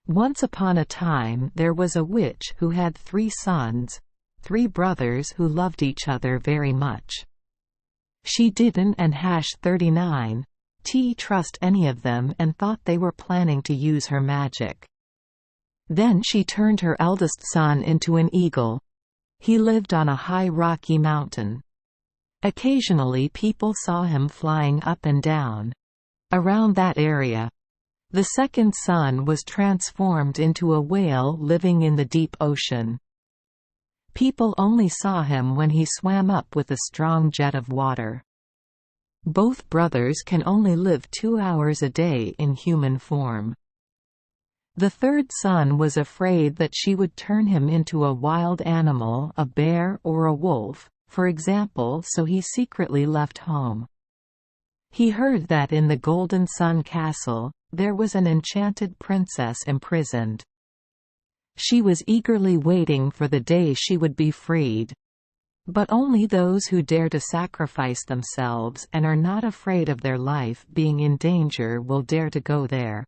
Once upon a time there was a witch who had 3 sons, 3 brothers who loved each other very much. She didn't and #39 trust any of them and thought they were planning to use her magic. Then she turned her eldest son into an eagle. He lived on a high rocky mountain. Occasionally people saw him flying up and down around that area. The second son was transformed into a whale living in the deep ocean. People only saw him when he swam up with a strong jet of water. Both brothers can only live 2 hours a day in human form. The third son was afraid that she would turn him into a wild animal, a bear or a wolf, for example, so he secretly left home. He heard that in the Golden Sun Castle, there was an enchanted princess imprisoned. She was eagerly waiting for the day she would be freed. But only those who dare to sacrifice themselves and are not afraid of their life being in danger will dare to go there.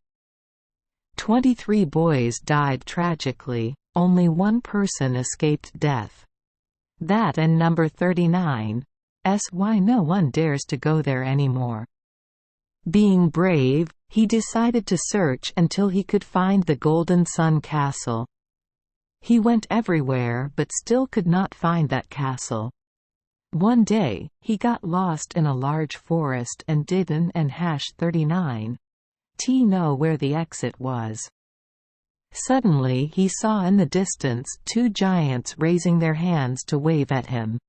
23 boys died tragically, only 1 person escaped death. That and number 39. Why no one dares to go there anymore. Being brave, he decided to search until he could find the Golden Sun Castle. He went everywhere but still could not find that castle. One day, he got lost in a large forest and didn't and #39 know where the exit was. Suddenly he saw in the distance 2 giants raising their hands to wave at him.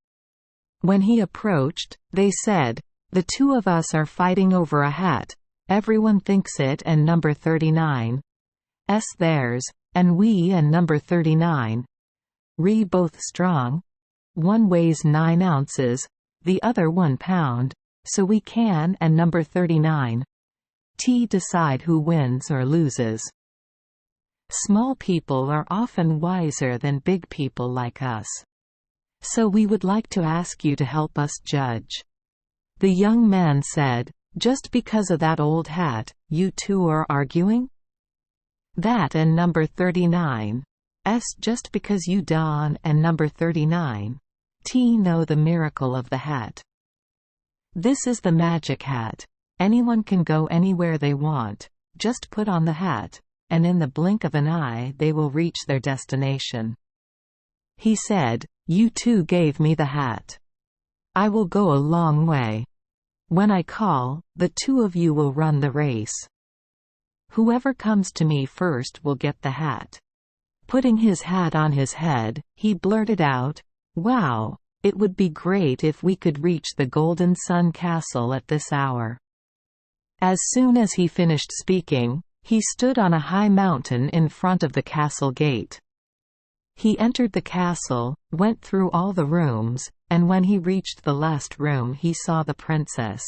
When he approached, they said, "The 2 of us are fighting over a hat. Everyone thinks it and number 39's theirs, and we and number 39 both strong. One weighs 9 ounces, the other 1 pound, so we can and number 39 decide who wins or loses." Small people are often wiser than big people like us. So we would like to ask you to help us judge. The young man said, "Just because of that old hat, you 2 are arguing? That and number 39's just because you don and number 39 know the miracle of the hat. This is the magic hat. Anyone can go anywhere they want, just put on the hat, and in the blink of an eye they will reach their destination." He said, "You 2 gave me the hat. I will go a long way. When I call, the 2 of you will run the race. Whoever comes to me first will get the hat." Putting his hat on his head, he blurted out, "Wow, it would be great if we could reach the Golden Sun Castle at this hour." As soon as he finished speaking, he stood on a high mountain in front of the castle gate. He entered the castle, went through all the rooms, and when he reached the last room he saw the princess.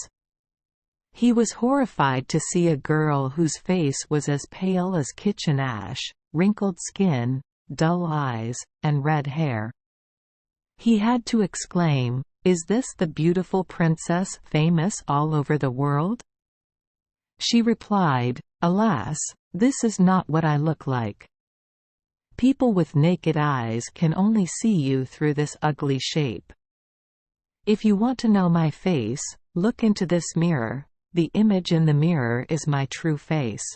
He was horrified to see a girl whose face was as pale as kitchen ash, wrinkled skin, dull eyes, and red hair. He had to exclaim, "Is this the beautiful princess famous all over the world?" She replied, "Alas, this is not what I look like. People with naked eyes can only see you through this ugly shape. If you want to know my face, look into this mirror. The image in the mirror is my true face."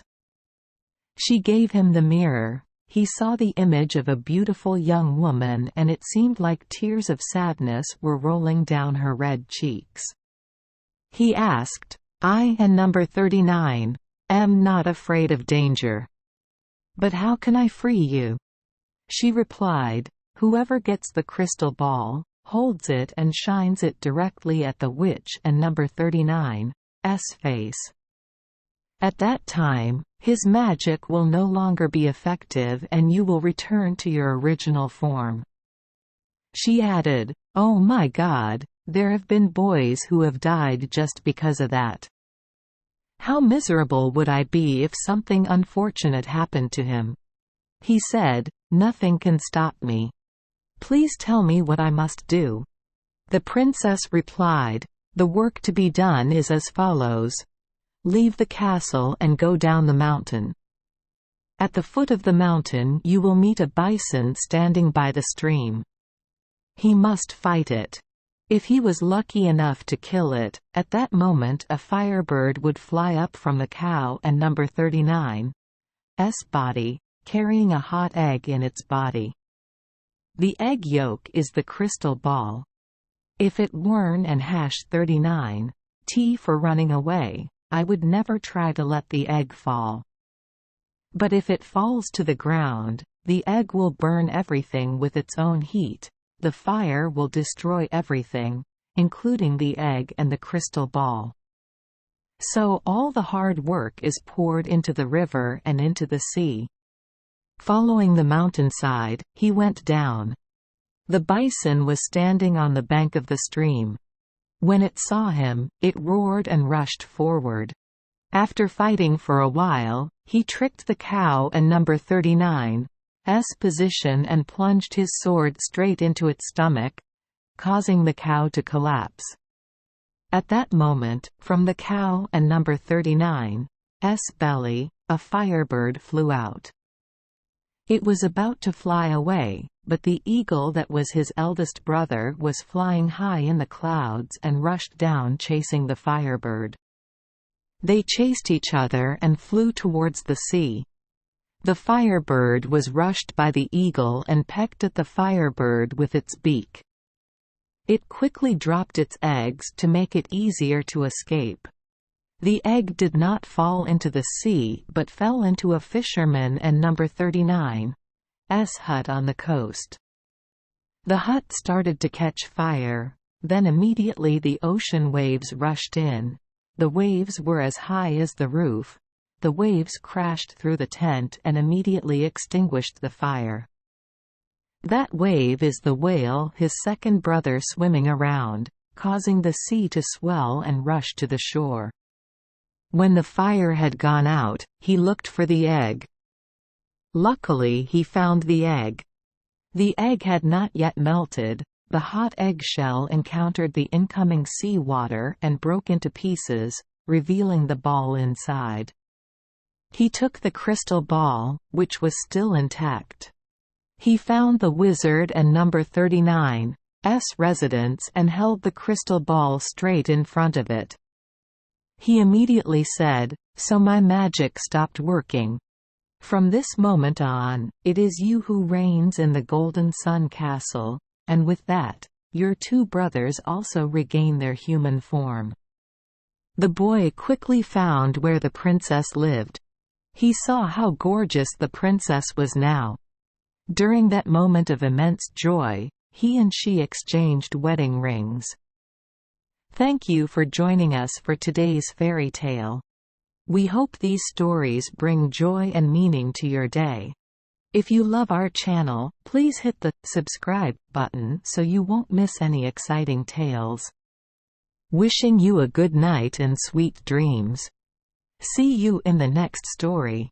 She gave him the mirror. He saw the image of a beautiful young woman and it seemed like tears of sadness were rolling down her red cheeks. He asked, "I and number 39 am not afraid of danger. But how can I free you?" She replied, "Whoever gets the crystal ball, holds it and shines it directly at the witch and number 39's face. At that time, his magic will no longer be effective and you will return to your original form." She added, "Oh my God, there have been boys who have died just because of that. How miserable would I be if something unfortunate happened to him?" He said, "Nothing can stop me. Please tell me what I must do." The princess replied, "The work to be done is as follows. Leave the castle and go down the mountain. At the foot of the mountain you will meet a bison standing by the stream. He must fight it. If he was lucky enough to kill it, at that moment a firebird would fly up from the cow and number 39's body, carrying a hot egg in its body. The egg yolk is the crystal ball. If it weren't and #39 for running away, I would never try to let the egg fall. But if it falls to the ground, the egg will burn everything with its own heat. The fire will destroy everything, including the egg and the crystal ball. So all the hard work is poured into the river and into the sea. Following the mountainside, he went down. The bison was standing on the bank of the stream. When it saw him, it roared and rushed forward. After fighting for a while, he tricked the cow and number 39's position and plunged his sword straight into its stomach, causing the cow to collapse. At that moment, from the cow and number 39's belly, a firebird flew out. It was about to fly away, but the eagle that was his eldest brother was flying high in the clouds and rushed down chasing the firebird. They chased each other and flew towards the sea. The firebird was rushed by the eagle and pecked at the firebird with its beak. It quickly dropped its eggs to make it easier to escape. The egg did not fall into the sea but fell into a fisherman and number 39's hut on the coast. The hut started to catch fire, then immediately the ocean waves rushed in. The waves were as high as the roof. The waves crashed through the tent and immediately extinguished the fire. That wave is the whale, his second brother, swimming around, causing the sea to swell and rush to the shore. When the fire had gone out, he looked for the egg. Luckily he found the egg. The egg had not yet melted. The hot eggshell encountered the incoming sea water and broke into pieces, revealing the ball inside. He took the crystal ball, which was still intact. He found the wizard and number 39's residence and held the crystal ball straight in front of it. He immediately said, "So my magic stopped working. From this moment on, it is you who reigns in the Golden Sun Castle," and with that, your two brothers also regain their human form. The boy quickly found where the princess lived. He saw how gorgeous the princess was now. During that moment of immense joy, he and she exchanged wedding rings. Thank you for joining us for today's fairy tale. We hope these stories bring joy and meaning to your day. If you love our channel, please hit the subscribe button so you won't miss any exciting tales. Wishing you a good night and sweet dreams. See you in the next story.